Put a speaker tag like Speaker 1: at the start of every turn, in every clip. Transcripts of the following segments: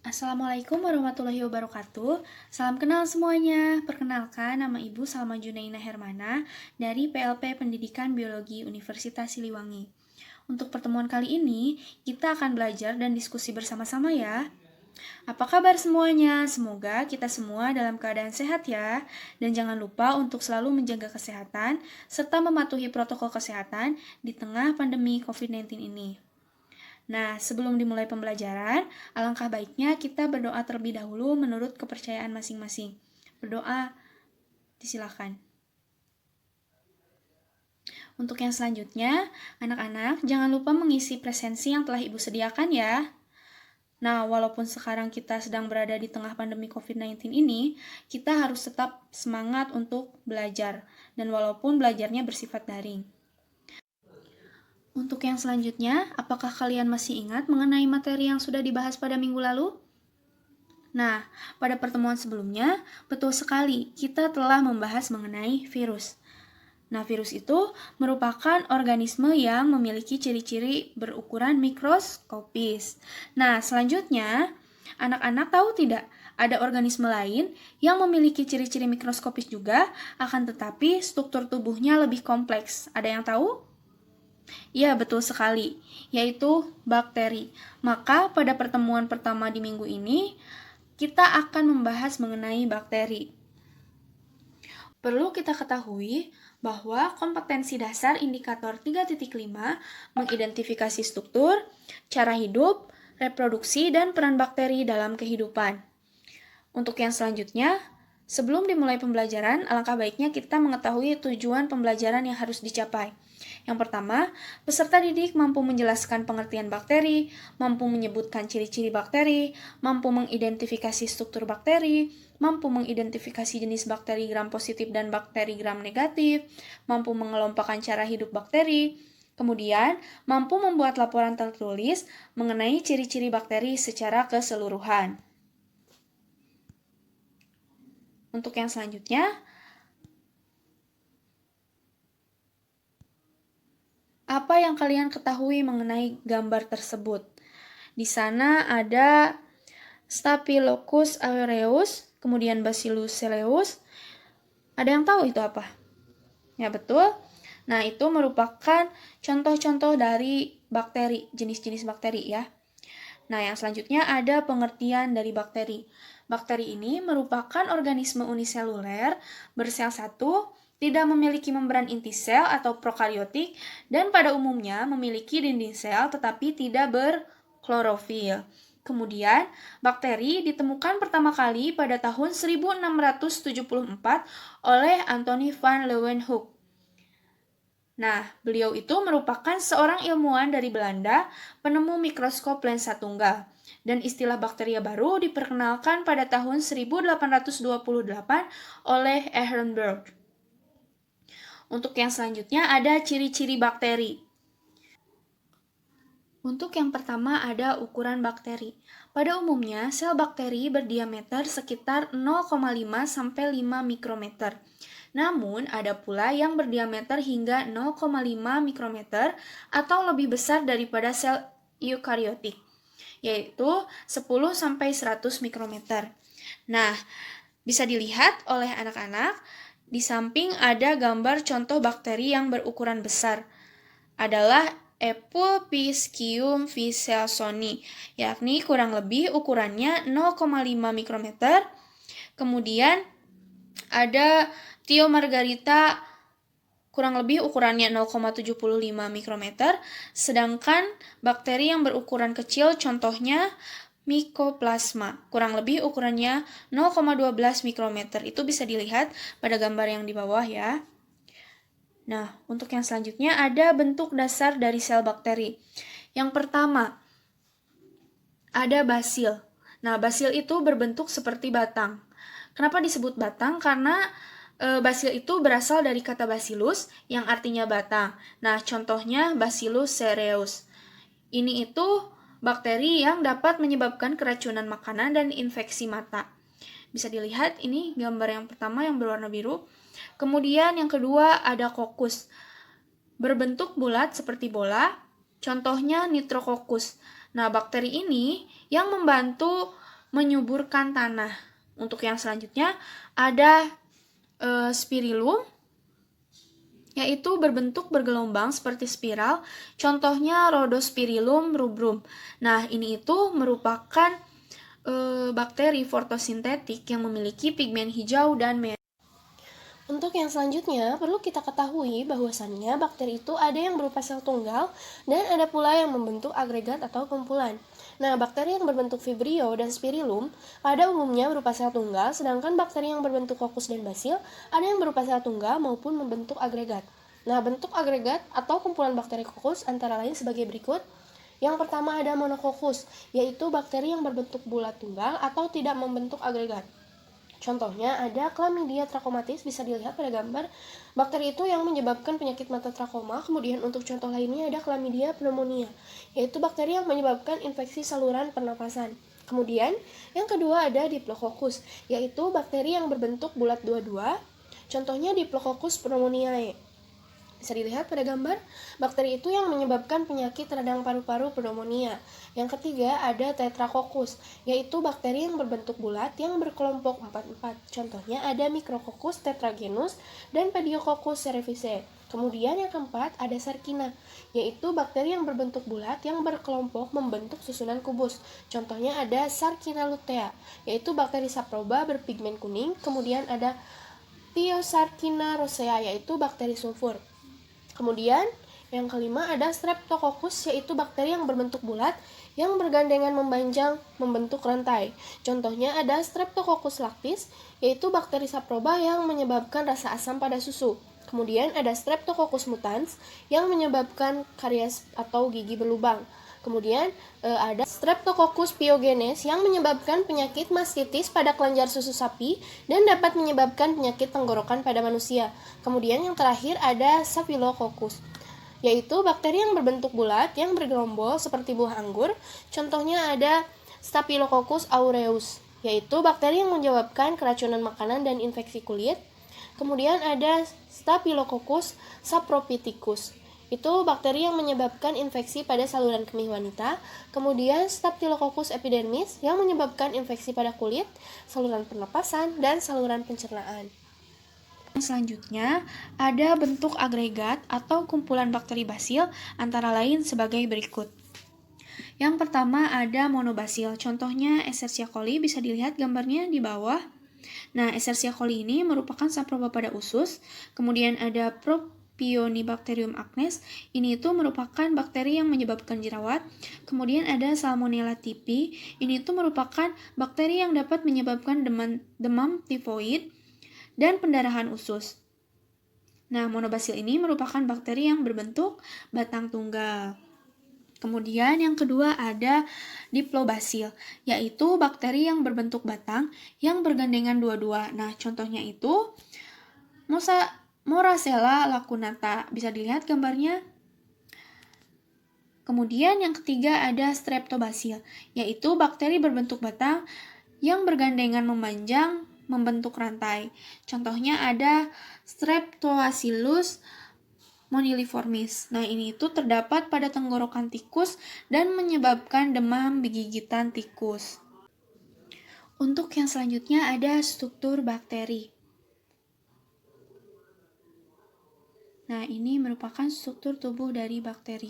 Speaker 1: Assalamualaikum warahmatullahi wabarakatuh. Salam kenal semuanya. Perkenalkan, nama Ibu Salma Junaina Hermana dari PLP Pendidikan Biologi Universitas Siliwangi. Untuk pertemuan kali ini, kita akan belajar dan diskusi bersama-sama ya. Apa kabar semuanya? Semoga kita semua dalam keadaan sehat ya. Dan jangan lupa untuk selalu menjaga kesehatan serta mematuhi protokol kesehatan di tengah pandemi COVID-19 ini. Nah, sebelum dimulai pembelajaran, alangkah baiknya kita berdoa terlebih dahulu menurut kepercayaan masing-masing. Berdoa, disilakan. Untuk yang selanjutnya, anak-anak jangan lupa mengisi presensi yang telah Ibu sediakan ya. Nah, walaupun sekarang kita sedang berada di tengah pandemi COVID-19 ini, kita harus tetap semangat untuk belajar, dan walaupun belajarnya bersifat daring. Untuk yang selanjutnya, apakah kalian masih ingat mengenai materi yang sudah dibahas pada minggu lalu? Nah, pada pertemuan sebelumnya, betul sekali kita telah membahas mengenai virus. Nah, virus itu merupakan organisme yang memiliki ciri-ciri berukuran mikroskopis. Nah, selanjutnya, anak-anak tahu tidak ada organisme lain yang memiliki ciri-ciri mikroskopis juga, akan tetapi struktur tubuhnya lebih kompleks. Ada yang tahu? Ya, betul sekali, yaitu bakteri. Maka pada pertemuan pertama di minggu ini, kita akan membahas mengenai bakteri. Perlu kita ketahui bahwa kompetensi dasar indikator 3.5 mengidentifikasi struktur, cara hidup, reproduksi, dan peran bakteri dalam kehidupan. Untuk yang selanjutnya, sebelum dimulai pembelajaran, alangkah baiknya kita mengetahui tujuan pembelajaran yang harus dicapai. Yang pertama, peserta didik mampu menjelaskan pengertian bakteri, mampu menyebutkan ciri-ciri bakteri, mampu mengidentifikasi struktur bakteri, mampu mengidentifikasi jenis bakteri gram positif dan bakteri gram negatif, mampu mengelompokkan cara hidup bakteri, kemudian mampu membuat laporan tertulis mengenai ciri-ciri bakteri secara keseluruhan. Untuk yang selanjutnya, apa yang kalian ketahui mengenai gambar tersebut? Di sana ada Staphylococcus aureus, kemudian Bacillus cereus. Ada yang tahu itu apa? Ya, betul. Nah, itu merupakan contoh-contoh dari bakteri, jenis-jenis bakteri ya. Nah, yang selanjutnya ada pengertian dari bakteri. Bakteri ini merupakan organisme uniseluler, bersel satu, tidak memiliki membran inti sel atau prokariotik, dan pada umumnya memiliki dinding sel tetapi tidak berklorofil. Kemudian, bakteri ditemukan pertama kali pada tahun 1674 oleh Anthony van Leeuwenhoek. Nah, beliau itu merupakan seorang ilmuwan dari Belanda, penemu mikroskop lensa tunggal. Dan istilah bakteria baru diperkenalkan pada tahun 1828 oleh Ehrenberg. Untuk yang selanjutnya ada ciri-ciri bakteri. Untuk yang pertama ada ukuran bakteri. Pada umumnya, sel bakteri berdiameter sekitar 0,5 sampai 5 mikrometer. Namun, ada pula yang berdiameter hingga 0,5 mikrometer atau lebih besar daripada sel eukariotik, yaitu 10 sampai 100 mikrometer. Nah, bisa dilihat oleh anak-anak, di samping ada gambar contoh bakteri yang berukuran besar. Adalah Epulpiscium vicelsoni, yakni kurang lebih ukurannya 0,5 mikrometer. Kemudian ada Thio margarita kurang lebih ukurannya 0,75 mikrometer, sedangkan bakteri yang berukuran kecil contohnya Mycoplasma, kurang lebih ukurannya 0,12 mikrometer. Itu bisa dilihat pada gambar yang di bawah ya. Nah, untuk yang selanjutnya ada bentuk dasar dari sel bakteri. Yang pertama, ada basil. Nah, basil itu berbentuk seperti batang. Kenapa disebut batang? Karena basil itu berasal dari kata bacillus yang artinya batang. Nah, contohnya Bacillus cereus. Ini itu bakteri yang dapat menyebabkan keracunan makanan dan infeksi mata. Bisa dilihat ini gambar yang pertama yang berwarna biru. Kemudian yang kedua ada kokus. Berbentuk bulat seperti bola, contohnya Nitrococcus. Nah, bakteri ini yang membantu menyuburkan tanah. Untuk yang selanjutnya ada spirillum, yaitu berbentuk bergelombang seperti spiral, contohnya Rhodospirillum rubrum. Nah, ini itu merupakan bakteri fotosintetik yang memiliki pigmen hijau dan merah.
Speaker 2: Untuk yang selanjutnya, perlu kita ketahui bahwasannya bakteri itu ada yang berupa sel tunggal dan ada pula yang membentuk agregat atau kumpulan. Nah, bakteri yang berbentuk Vibrio dan Spirillum pada umumnya berupa sel tunggal, sedangkan bakteri yang berbentuk Coccus dan Bacille ada yang berupa sel tunggal maupun membentuk agregat. Nah, bentuk agregat atau kumpulan bakteri Coccus antara lain sebagai berikut. Yang pertama ada Monococcus, yaitu bakteri yang berbentuk bulat tunggal atau tidak membentuk agregat. Contohnya ada Chlamydia trachomatis, bisa dilihat pada gambar. Bakteri itu yang menyebabkan penyakit mata trakoma. Kemudian untuk contoh lainnya ada Chlamydia pneumonia, yaitu bakteri yang menyebabkan infeksi saluran pernapasan. Kemudian yang kedua ada Diplococcus, yaitu bakteri yang berbentuk bulat dua-dua. Contohnya Diplococcus pneumoniae. Bisa dilihat pada gambar, bakteri itu yang menyebabkan penyakit radang paru-paru pneumonia. Yang ketiga ada Tetracoccus, yaitu bakteri yang berbentuk bulat yang berkelompok 4-4. Contohnya ada Micrococcus tetragenus dan Pediococcus cerevisiae. Kemudian yang keempat ada Sarkina, yaitu bakteri yang berbentuk bulat yang berkelompok membentuk susunan kubus. Contohnya ada Sarkina lutea, yaitu bakteri saproba berpigmen kuning. Kemudian ada Thiosarcina rosea, yaitu bakteri sulfur. Kemudian yang kelima ada Streptococcus, yaitu bakteri yang berbentuk bulat yang bergandengan memanjang membentuk rantai. Contohnya ada Streptococcus lactis, yaitu bakteri saproba yang menyebabkan rasa asam pada susu. Kemudian ada Streptococcus mutans yang menyebabkan karies atau gigi berlubang. Kemudian ada Streptococcus pyogenes yang menyebabkan penyakit mastitis pada kelenjar susu sapi dan dapat menyebabkan penyakit tenggorokan pada manusia. Kemudian yang terakhir ada Staphylococcus, yaitu bakteri yang berbentuk bulat yang bergerombol seperti buah anggur. Contohnya ada Staphylococcus aureus, yaitu bakteri yang menyebabkan keracunan makanan dan infeksi kulit. Kemudian ada Staphylococcus saprophyticus, itu bakteri yang menyebabkan infeksi pada saluran kemih wanita. Kemudian Staphylococcus epidermis yang menyebabkan infeksi pada kulit, saluran pernapasan, dan saluran pencernaan.
Speaker 1: Selanjutnya, ada bentuk agregat atau kumpulan bakteri basil antara lain sebagai berikut. Yang pertama ada monobacil, contohnya Escherichia coli, bisa dilihat gambarnya di bawah. Nah, Escherichia coli ini merupakan saproba pada usus. Kemudian ada Propionibacterium acnes, ini itu merupakan bakteri yang menyebabkan jerawat. Kemudian ada Salmonella typhi, ini itu merupakan bakteri yang dapat menyebabkan demam tifoid dan pendarahan usus. Nah, monobacil ini merupakan bakteri yang berbentuk batang tunggal. Kemudian yang kedua ada Diplobacil, yaitu bakteri yang berbentuk batang yang bergandengan dua-dua. Nah, contohnya itu Moracella lacunata, bisa dilihat gambarnya. Kemudian yang ketiga ada Streptobacil, yaitu bakteri berbentuk batang yang bergandengan memanjang membentuk rantai. Contohnya ada Streptobacillus moniliformis. Nah, ini itu terdapat pada tenggorokan tikus dan menyebabkan demam gigitan tikus. Untuk yang selanjutnya ada struktur bakteri. Nah, ini merupakan struktur tubuh dari bakteri.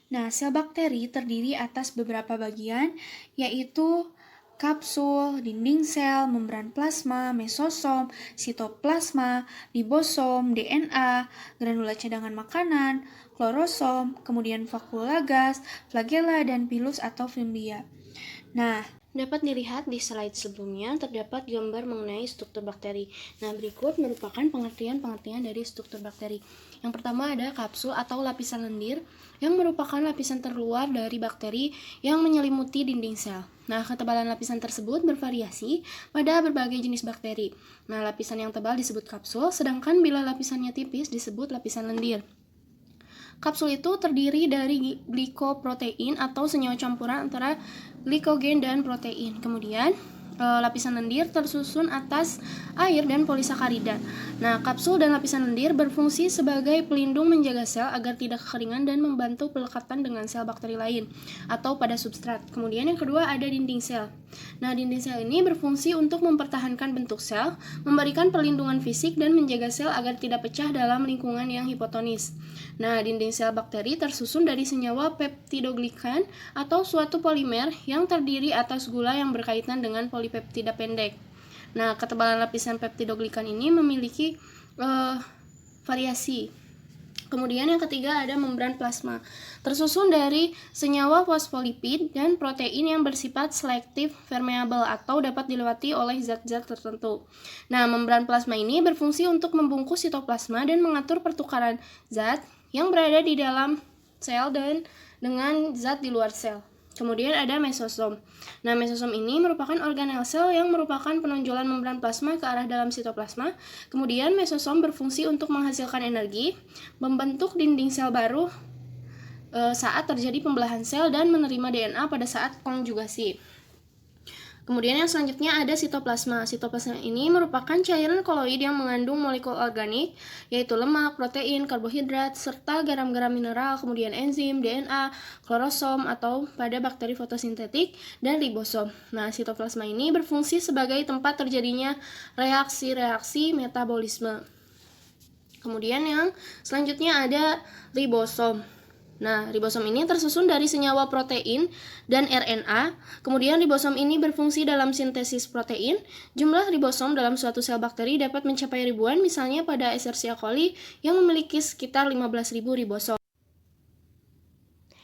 Speaker 1: Nah, sel bakteri terdiri atas beberapa bagian, yaitu kapsul, dinding sel, membran plasma, mesosom, sitoplasma, ribosom, DNA, granula cadangan makanan, klorosom, kemudian vakula gas, flagella, dan pilus atau fimbria. Nah,
Speaker 2: dapat dilihat di slide sebelumnya terdapat gambar mengenai struktur bakteri. Nah, berikut merupakan pengertian-pengertian dari struktur bakteri. Yang pertama ada kapsul atau lapisan lendir yang merupakan lapisan terluar dari bakteri yang menyelimuti dinding sel. Nah, ketebalan lapisan tersebut bervariasi pada berbagai jenis bakteri. Nah, lapisan yang tebal disebut kapsul, sedangkan bila lapisannya tipis disebut lapisan lendir. Kapsul itu terdiri dari glikoprotein atau senyawa campuran antara glikogen dan protein. Kemudian, lapisan lendir tersusun atas air dan polisakarida. Nah, kapsul dan lapisan lendir berfungsi sebagai pelindung menjaga sel agar tidak kekeringan dan membantu pelekatan dengan sel bakteri lain atau pada substrat. Kemudian yang kedua ada dinding sel. Nah, dinding sel ini berfungsi untuk mempertahankan bentuk sel, memberikan perlindungan fisik dan menjaga sel agar tidak pecah dalam lingkungan yang hipotonis. Nah, dinding sel bakteri tersusun dari senyawa peptidoglikan atau suatu polimer yang terdiri atas gula yang berkaitan dengan polipeptida pendek. Nah, ketebalan lapisan peptidoglikan ini memiliki variasi. Kemudian yang ketiga ada membran plasma, tersusun dari senyawa fosfolipid dan protein yang bersifat selektif permeable atau dapat dilewati oleh zat-zat tertentu. Nah, membran plasma ini berfungsi untuk membungkus sitoplasma dan mengatur pertukaran zat yang berada di dalam sel dan dengan zat di luar sel. Kemudian ada mesosom. Nah, mesosom ini merupakan organel sel yang merupakan penonjolan membran plasma ke arah dalam sitoplasma. Kemudian mesosom berfungsi untuk menghasilkan energi, membentuk dinding sel baru saat terjadi pembelahan sel dan menerima DNA pada saat konjugasi. Kemudian yang selanjutnya ada sitoplasma. Sitoplasma ini merupakan cairan koloid yang mengandung molekul organik, yaitu lemak, protein, karbohidrat, serta garam-garam mineral, kemudian enzim, DNA, klorosom atau pada bakteri fotosintetik, dan ribosom. Nah, sitoplasma ini berfungsi sebagai tempat terjadinya reaksi-reaksi metabolisme. Kemudian yang selanjutnya ada ribosom. Nah, ribosom ini tersusun dari senyawa protein dan RNA. Kemudian ribosom ini berfungsi dalam sintesis protein. Jumlah ribosom dalam suatu sel bakteri dapat mencapai ribuan, misalnya pada Escherichia coli yang memiliki sekitar 15.000 ribosom.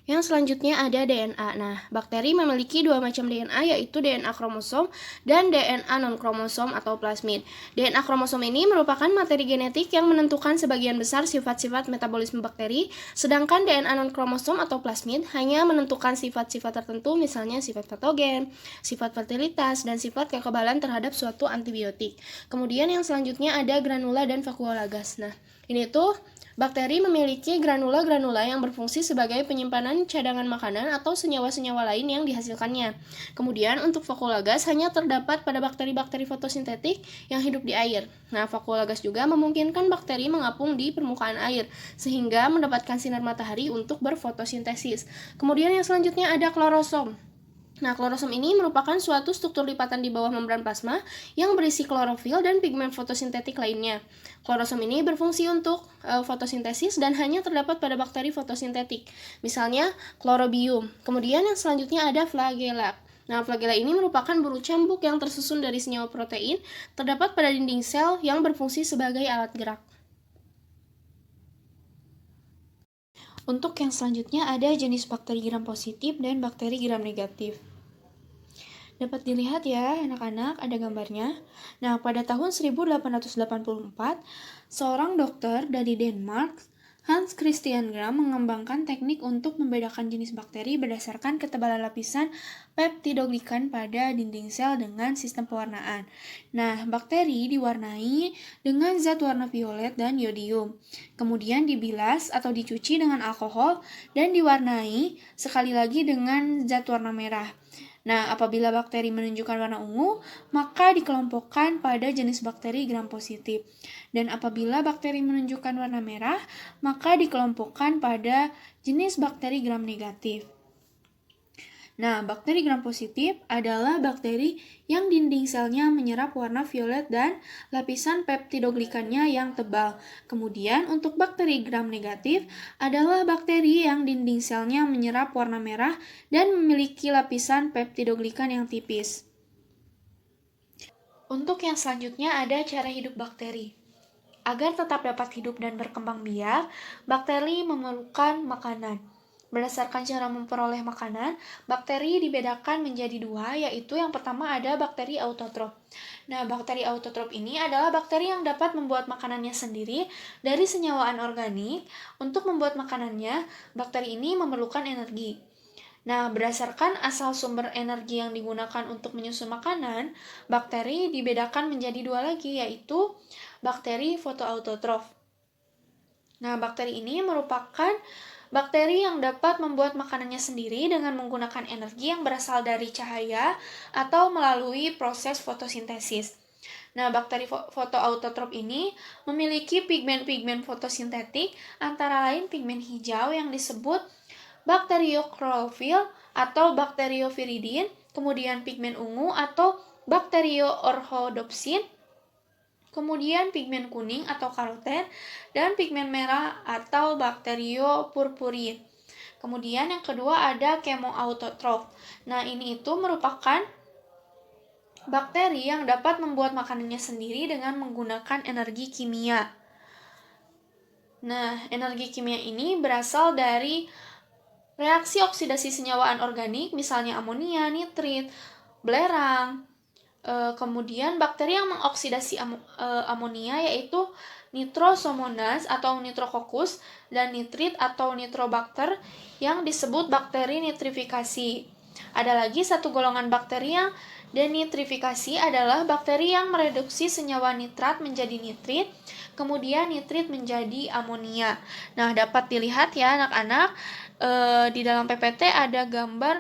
Speaker 2: Yang selanjutnya ada DNA. Nah, bakteri memiliki dua macam DNA, yaitu DNA kromosom dan DNA non-kromosom atau plasmid. DNA kromosom ini merupakan materi genetik yang menentukan sebagian besar sifat-sifat metabolisme bakteri, sedangkan DNA non-kromosom atau plasmid hanya menentukan sifat-sifat tertentu, misalnya sifat patogen, sifat fertilitas, dan sifat kekebalan terhadap suatu antibiotik. Kemudian yang selanjutnya ada granula dan vakuolagas. Nah, ini tuh bakteri memiliki granula-granula yang berfungsi sebagai penyimpanan cadangan makanan atau senyawa-senyawa lain yang dihasilkannya. Kemudian untuk vakuolagas hanya terdapat pada bakteri-bakteri fotosintetik yang hidup di air. Nah, vakuolagas juga memungkinkan bakteri mengapung di permukaan air sehingga mendapatkan sinar matahari untuk berfotosintesis. Kemudian yang selanjutnya ada klorosom. Nah, klorosom ini merupakan suatu struktur lipatan di bawah membran plasma yang berisi klorofil dan pigmen fotosintetik lainnya. Klorosom ini berfungsi untuk fotosintesis dan hanya terdapat pada bakteri fotosintetik, misalnya klorobium. Kemudian yang selanjutnya ada flagella. Nah, flagella ini merupakan bulu cambuk yang tersusun dari senyawa protein, terdapat pada dinding sel yang berfungsi sebagai alat gerak.
Speaker 1: Untuk yang selanjutnya ada jenis bakteri gram positif dan bakteri gram negatif. Dapat dilihat ya anak-anak, ada gambarnya. Nah, pada tahun 1884, seorang dokter dari Denmark, Hans Christian Gram, mengembangkan teknik untuk membedakan jenis bakteri berdasarkan ketebalan lapisan peptidoglikan pada dinding sel dengan sistem pewarnaan. Nah, bakteri diwarnai dengan zat warna violet dan yodium. Kemudian dibilas atau dicuci dengan alkohol dan diwarnai sekali lagi dengan zat warna merah. Nah, apabila bakteri menunjukkan warna ungu, maka dikelompokkan pada jenis bakteri gram positif. Dan apabila bakteri menunjukkan warna merah, maka dikelompokkan pada jenis bakteri gram negatif. Nah, bakteri gram positif adalah bakteri yang dinding selnya menyerap warna violet dan lapisan peptidoglikannya yang tebal. Kemudian, untuk bakteri gram negatif adalah bakteri yang dinding selnya menyerap warna merah dan memiliki lapisan peptidoglikan yang tipis. Untuk yang selanjutnya ada cara hidup bakteri. Agar tetap dapat hidup dan berkembang biak, bakteri memerlukan makanan. Berdasarkan cara memperoleh makanan, bakteri dibedakan menjadi dua, yaitu yang pertama ada bakteri autotrof. Nah, bakteri autotrof ini adalah bakteri yang dapat membuat makanannya sendiri dari senyawa anorganik. Untuk membuat makanannya, bakteri ini memerlukan energi. Nah, berdasarkan asal sumber energi yang digunakan untuk menyusun makanan, bakteri dibedakan menjadi dua lagi, yaitu bakteri fotoautotrof. Nah, bakteri ini merupakan Bakteri yang dapat membuat makanannya sendiri dengan menggunakan energi yang berasal dari cahaya atau melalui proses fotosintesis. Nah, bakteri fotoautotrof ini memiliki pigmen-pigmen fotosintetik antara lain pigmen hijau yang disebut bakterioklorofil atau bakterioviridin, kemudian pigmen ungu atau bakterioorhodopsin, kemudian pigmen kuning atau karoten, dan pigmen merah atau bakteriopurpurin. Kemudian yang kedua ada kemoautotrof. Nah, ini itu merupakan bakteri yang dapat membuat makanannya sendiri dengan menggunakan energi kimia. Nah, energi kimia ini berasal dari reaksi oksidasi senyawa anorganik, misalnya amonia, nitrit, belerang. Kemudian bakteri yang mengoksidasi amonia yaitu Nitrosomonas atau Nitrococcus dan nitrit atau Nitrobacter yang disebut bakteri nitrifikasi. Ada lagi satu golongan bakteri yang denitrifikasi adalah bakteri yang mereduksi senyawa nitrat menjadi nitrit, kemudian nitrit menjadi amonia. Nah, dapat dilihat ya anak-anak, di dalam PPT ada gambar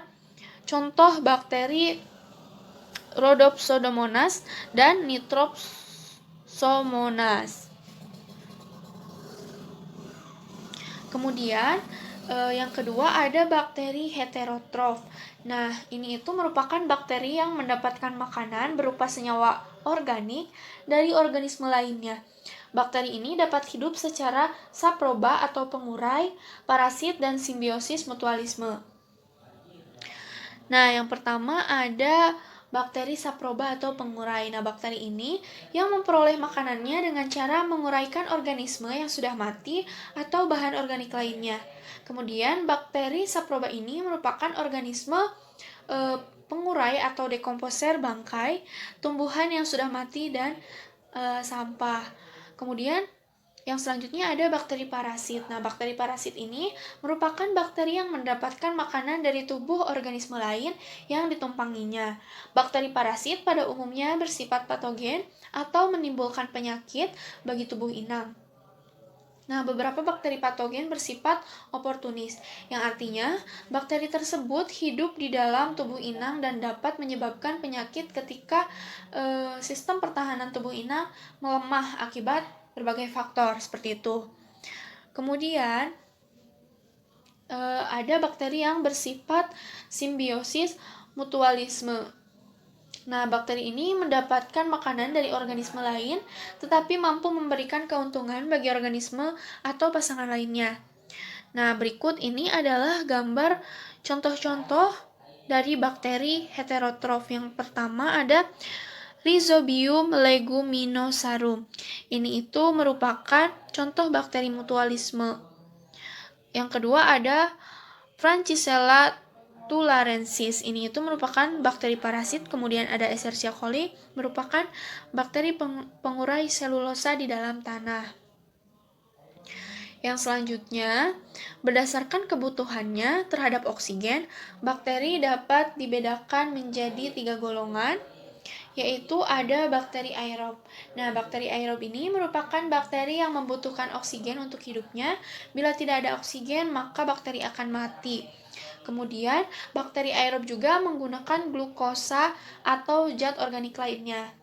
Speaker 1: contoh bakteri Rhodopsodomonas dan Nitropsomonas. Kemudian yang kedua ada bakteri heterotrof. Nah, ini itu merupakan bakteri yang mendapatkan makanan berupa senyawa organik dari organisme lainnya. Bakteri ini dapat hidup secara saproba atau pengurai, parasit, dan simbiosis mutualisme. Nah, yang pertama ada bakteri saproba atau pengurai. Nah, bakteri ini yang memperoleh makanannya dengan cara menguraikan organisme yang sudah mati atau bahan organik lainnya. Kemudian, bakteri saproba ini merupakan organisme pengurai atau dekomposer bangkai, tumbuhan yang sudah mati, dan sampah. Kemudian, yang selanjutnya ada bakteri parasit. Nah, bakteri parasit ini merupakan bakteri yang mendapatkan makanan dari tubuh organisme lain yang ditumpanginya. Bakteri parasit pada umumnya bersifat patogen atau menimbulkan penyakit bagi tubuh inang. Nah, beberapa bakteri patogen bersifat oportunis, yang artinya bakteri tersebut hidup di dalam tubuh inang dan dapat menyebabkan penyakit ketika sistem pertahanan tubuh inang melemah akibat berbagai faktor seperti itu. Kemudian ada bakteri yang bersifat simbiosis mutualisme. Nah, bakteri ini mendapatkan makanan dari organisme lain, tetapi mampu memberikan keuntungan bagi organisme atau pasangan lainnya. Nah, berikut ini adalah gambar contoh-contoh dari bakteri heterotrof. Yang pertama ada Rhizobium leguminosarum. Ini itu merupakan contoh bakteri mutualisme. Yang kedua ada Francisella tularensis. Ini itu merupakan bakteri parasit. Kemudian ada Escherichia coli, merupakan bakteri pengurai selulosa di dalam tanah. Yang selanjutnya, berdasarkan kebutuhannya terhadap oksigen, bakteri dapat dibedakan menjadi 3 golongan, yaitu ada bakteri aerob. Nah, bakteri aerob ini merupakan bakteri yang membutuhkan oksigen untuk hidupnya. Bila tidak ada oksigen, maka bakteri akan mati. Kemudian, bakteri aerob juga menggunakan glukosa atau zat organik lainnya.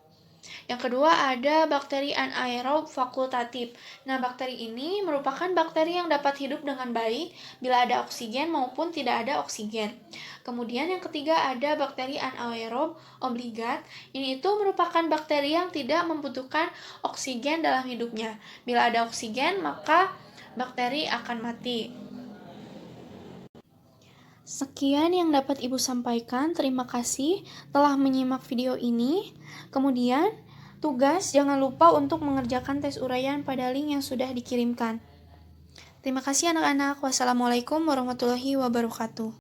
Speaker 1: Yang kedua ada bakteri anaerob fakultatif. Nah, bakteri ini merupakan bakteri yang dapat hidup dengan baik bila ada oksigen maupun tidak ada oksigen. Kemudian yang ketiga ada bakteri anaerob obligat. Ini itu merupakan bakteri yang tidak membutuhkan oksigen dalam hidupnya. Bila ada oksigen, maka bakteri akan mati. Sekian yang dapat Ibu sampaikan. Terima kasih telah menyimak video ini. Kemudian, tugas jangan lupa untuk mengerjakan tes uraian pada link yang sudah dikirimkan. Terima kasih anak-anak. Wassalamualaikum warahmatullahi wabarakatuh.